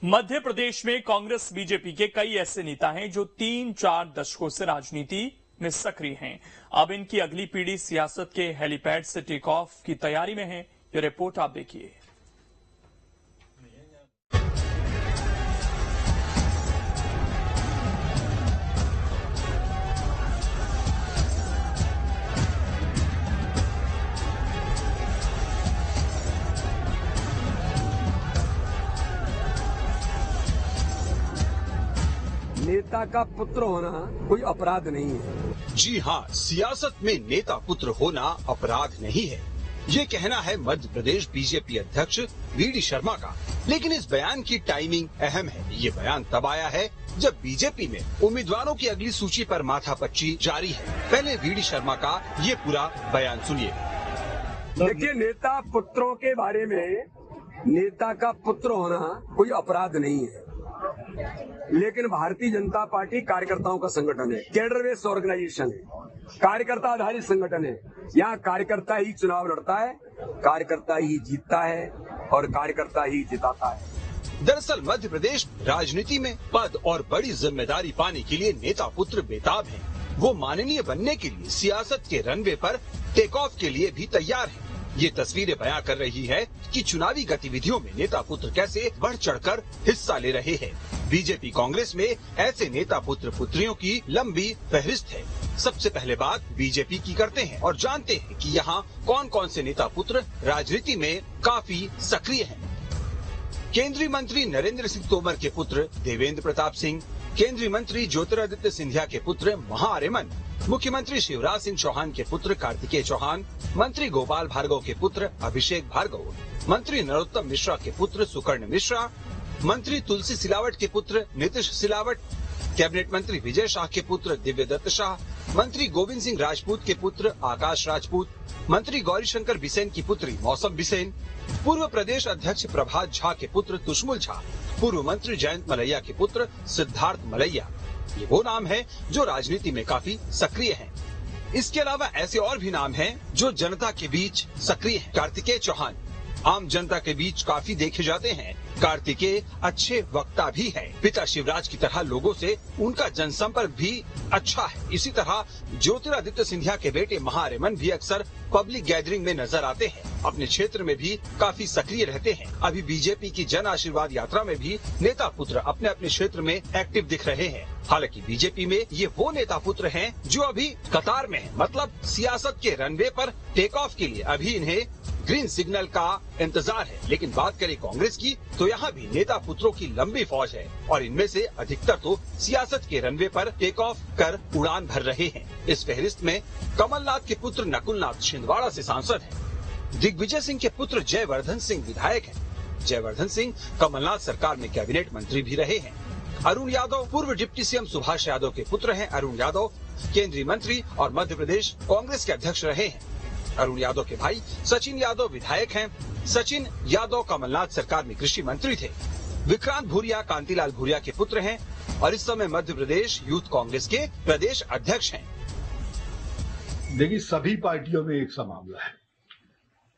मध्य प्रदेश में कांग्रेस बीजेपी के कई ऐसे नेता हैं जो 3-4 दशकों से राजनीति में सक्रिय हैं। अब इनकी अगली पीढ़ी सियासत के हेलीपैड से टेक ऑफ की तैयारी में है। ये रिपोर्ट आप देखिए। नेता का पुत्र होना कोई अपराध नहीं है। जी हाँ, सियासत में नेता पुत्र होना अपराध नहीं है, ये कहना है मध्य प्रदेश बीजेपी अध्यक्ष वीडी शर्मा का। लेकिन इस बयान की टाइमिंग अहम है। ये बयान तब आया है जब बीजेपी में उम्मीदवारों की अगली सूची पर माथापच्ची जारी है। पहले वीडी शर्मा का ये पूरा बयान सुनिए। देखिए, नेता पुत्रों के बारे में, नेता का पुत्र होना कोई अपराध नहीं है, लेकिन भारतीय जनता पार्टी कार्यकर्ताओं का संगठन है, कैडर बेस्ड ऑर्गेनाइजेशन है, कार्यकर्ता आधारित संगठन है। यहाँ कार्यकर्ता ही चुनाव लड़ता है, कार्यकर्ता ही जीतता है और कार्यकर्ता ही जिताता है। दरअसल मध्य प्रदेश राजनीति में पद और बड़ी जिम्मेदारी पाने के लिए नेता पुत्र बेताब हैं। वो माननीय बनने के लिए सियासत के रनवे पर टेक ऑफ के लिए भी तैयार हैं। ये तस्वीरें बयां कर रही है कि चुनावी गतिविधियों में नेता पुत्र कैसे बढ़ चढ़कर हिस्सा ले रहे हैं। बीजेपी कांग्रेस में ऐसे नेता पुत्र पुत्रियों की लंबी फहरिस्त है। सबसे पहले बात बीजेपी की करते हैं और जानते हैं कि यहाँ कौन कौन से नेता पुत्र राजनीति में काफी सक्रिय हैं। केंद्रीय मंत्री नरेंद्र सिंह तोमर के पुत्र देवेंद्र प्रताप सिंह, केंद्रीय मंत्री ज्योतिरादित्य सिंधिया के पुत्र महाआर्यमन, मुख्यमंत्री शिवराज सिंह चौहान के पुत्र कार्तिकेय चौहान, मंत्री गोपाल भार्गव के पुत्र अभिषेक भार्गव, मंत्री नरोत्तम मिश्रा के पुत्र सुकर्ण मिश्रा, मंत्री तुलसी सिलावट के पुत्र नीतीश सिलावट, कैबिनेट मंत्री विजय शाह के पुत्र दिव्य दत्त शाह, मंत्री गोविंद सिंह राजपूत के पुत्र आकाश राजपूत, मंत्री गौरीशंकर बिसेन की पुत्री मौसम बिसेन, पूर्व प्रदेश अध्यक्ष प्रभात झा के पुत्र तुष्मुल झा, पूर्व मंत्री जयंत मलैया के पुत्र सिद्धार्थ मलैया। ये वो नाम है जो राजनीति में काफी सक्रिय हैं। इसके अलावा ऐसे और भी नाम हैं जो जनता के बीच सक्रिय हैं। कार्तिकेय चौहान आम जनता के बीच काफी देखे जाते हैं। कार्तिकेय अच्छे वक्ता भी हैं। पिता शिवराज की तरह लोगों से उनका जनसंपर्क भी अच्छा है। इसी तरह ज्योतिरादित्य सिंधिया के बेटे महाआर्यमन भी अक्सर पब्लिक गैदरिंग में नजर आते हैं। अपने क्षेत्र में भी काफी सक्रिय रहते हैं। अभी बीजेपी की जन आशीर्वाद यात्रा में भी नेता पुत्र अपने अपने क्षेत्र में एक्टिव दिख रहे हैं। हालांकि बीजेपी में ये वो नेता पुत्र हैं जो अभी कतार में हैं, मतलब सियासत के रनवे पर टेक ऑफ के लिए अभी इन्हें ग्रीन सिग्नल का इंतजार है। लेकिन बात करें कांग्रेस की तो यहाँ भी नेता पुत्रों की लंबी फौज है और इनमें से अधिकतर तो सियासत के रनवे पर टेक ऑफ कर उड़ान भर रहे हैं। इस फहरिस्त में कमलनाथ के पुत्र नकुलनाथ छिंदवाड़ा से सांसद हैं। दिग्विजय सिंह के पुत्र जयवर्धन सिंह विधायक हैं। जयवर्धन सिंह कमलनाथ सरकार में कैबिनेट मंत्री भी रहे हैं। अरुण यादव पूर्व डिप्टी सीएम सुभाष यादव के पुत्र हैं। अरुण यादव केंद्रीय मंत्री और मध्य प्रदेश कांग्रेस के अध्यक्ष रहे हैं। अरुण यादव के भाई सचिन यादव विधायक हैं। सचिन यादव कमलनाथ सरकार में कृषि मंत्री थे। विक्रांत भूरिया कांतिलाल भूरिया के पुत्र हैं और इस समय मध्य प्रदेश यूथ कांग्रेस के प्रदेश अध्यक्ष हैं। देखिए, सभी पार्टियों में एक सा मामला है।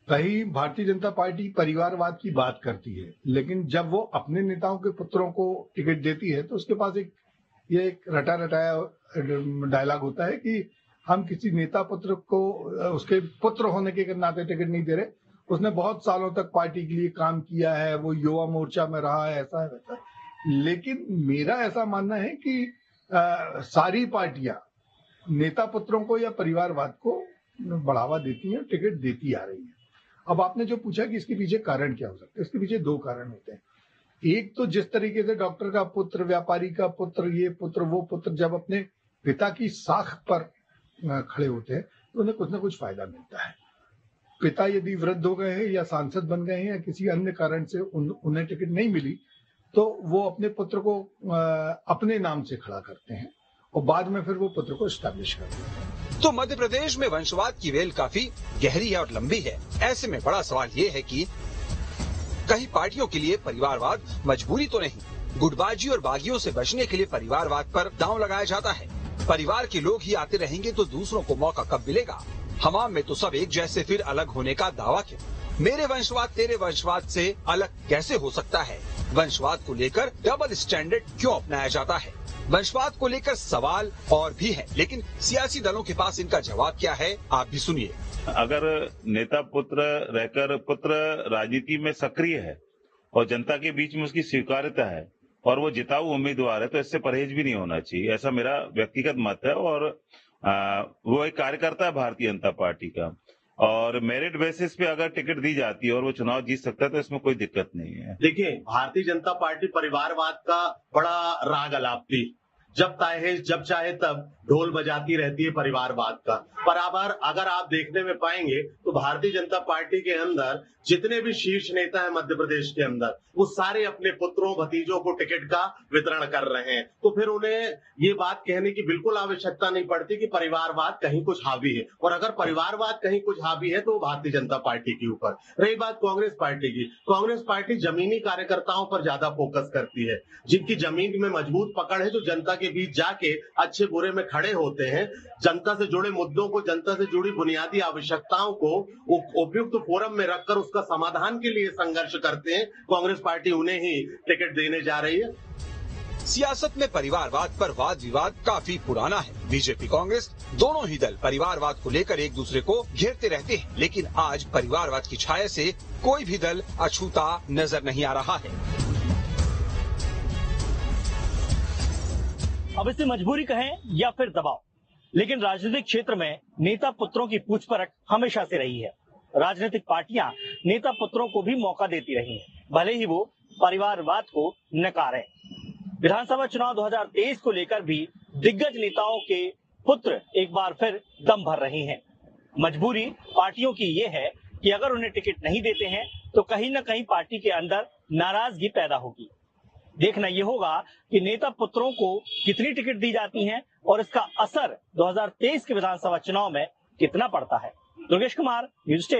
कहीं भारतीय जनता पार्टी परिवारवाद की बात करती है, लेकिन जब वो अपने नेताओं के पुत्रों को टिकट देती है तो उसके पास एक रटा रटाया डायलॉग होता है कि हम किसी नेता पुत्र को उसके पुत्र होने के नाते टिकट नहीं दे रहे। उसने बहुत सालों तक पार्टी के लिए काम किया है, वो युवा मोर्चा में रहा है, ऐसा है वैसा। लेकिन मेरा ऐसा मानना है कि सारी पार्टियां नेता पुत्रों को या परिवारवाद को बढ़ावा देती हैं, टिकट देती आ रही है। अब आपने जो पूछा कि इसके पीछे कारण क्या हो सकता है, इसके पीछे दो कारण होते हैं। एक तो जिस तरीके से डॉक्टर का पुत्र, व्यापारी का पुत्र, ये पुत्र वो पुत्र जब अपने पिता की साख पर खड़े होते हैं तो उन्हें कुछ ना कुछ फायदा मिलता है। पिता यदि वृद्ध हो गए हैं या सांसद बन गए हैं या किसी अन्य कारण से उन्हें टिकट नहीं मिली तो वो अपने पुत्र को अपने नाम से खड़ा करते हैं और बाद में फिर वो पुत्र को एस्टैब्लिश करते हैं। तो मध्य प्रदेश में वंशवाद की वेल काफी गहरी है और लंबी है। ऐसे में बड़ा सवाल ये है कि कहीं पार्टियों के लिए परिवारवाद मजबूरी तो नहीं। गुटबाजी और बागियों से बचने के लिए परिवारवाद पर दांव लगाया जाता है। परिवार के लोग ही आते रहेंगे तो दूसरों को मौका कब मिलेगा। हमाम में तो सब एक जैसे, फिर अलग होने का दावा क्यों। मेरे वंशवाद तेरे वंशवाद से अलग कैसे हो सकता है। वंशवाद को लेकर डबल स्टैंडर्ड क्यों अपनाया जाता है? वंशवाद को लेकर सवाल और भी है, लेकिन सियासी दलों के पास इनका जवाब क्या है, आप भी सुनिए। अगर नेता पुत्र रहकर पुत्र राजनीति में सक्रिय है और जनता के बीच में उसकी स्वीकार्यता है और वो जिताऊ उम्मीदवार है, तो इससे परहेज भी नहीं होना चाहिए, ऐसा मेरा व्यक्तिगत मत है। और वो एक कार्यकर्ता है भारतीय जनता पार्टी का, और मेरिट बेसिस पे अगर टिकट दी जाती है और वो चुनाव जीत सकता है तो इसमें कोई दिक्कत नहीं है। देखिए, भारतीय जनता पार्टी परिवारवाद का बड़ा राग अलापती, जब चाहे तब ढोल बजाती रहती है परिवारवाद का। पर अगर आप देखने में पाएंगे तो भारतीय जनता पार्टी के अंदर जितने भी शीर्ष नेता हैं मध्य प्रदेश के अंदर, वो सारे अपने पुत्रों भतीजों को टिकट का वितरण कर रहे हैं। तो फिर उन्हें ये बात कहने की बिल्कुल आवश्यकता नहीं पड़ती कि परिवारवाद कहीं कुछ हावी है। और अगर परिवारवाद कहीं कुछ हावी है तो वो भारतीय जनता पार्टी के ऊपर। रही बात कांग्रेस पार्टी की, कांग्रेस पार्टी जमीनी कार्यकर्ताओं पर ज्यादा फोकस करती है, जिनकी जमीन में मजबूत पकड़ है, जो जनता के बीच जाके अच्छे बुरे में खड़े होते हैं, जनता से जुड़े मुद्दों को, जनता से जुड़ी बुनियादी आवश्यकताओं को उपयुक्त फोरम में रखकर उसका समाधान के लिए संघर्ष करते हैं। कांग्रेस पार्टी उन्हें ही टिकट देने जा रही है। सियासत में परिवारवाद पर वाद विवाद काफी पुराना है। बीजेपी कांग्रेस दोनों ही दल परिवारवाद को लेकर एक दूसरे को घेरते रहते हैं, लेकिन आज परिवारवाद की छाया से कोई भी दल अछूता नजर नहीं आ रहा है। अब इसे मजबूरी कहें या फिर दबाव, लेकिन राजनीतिक क्षेत्र में नेता पुत्रों की पूछपरछ हमेशा से रही है। राजनीतिक पार्टियां नेता पुत्रों को भी मौका देती रही हैं, भले ही वो परिवारवाद को नकारें। विधानसभा चुनाव 2023 को लेकर भी दिग्गज नेताओं के पुत्र एक बार फिर दम भर रहे हैं। मजबूरी पार्टियों की ये है कि अगर उन्हें टिकट नहीं देते हैं तो कहीं न कहीं पार्टी के अंदर नाराजगी पैदा होगी। देखना ये होगा कि नेता पुत्रों को कितनी टिकट दी जाती हैं और इसका असर 2023 के विधानसभा चुनाव में कितना पड़ता है। दुर्गेश कुमार, न्यूज़ 8।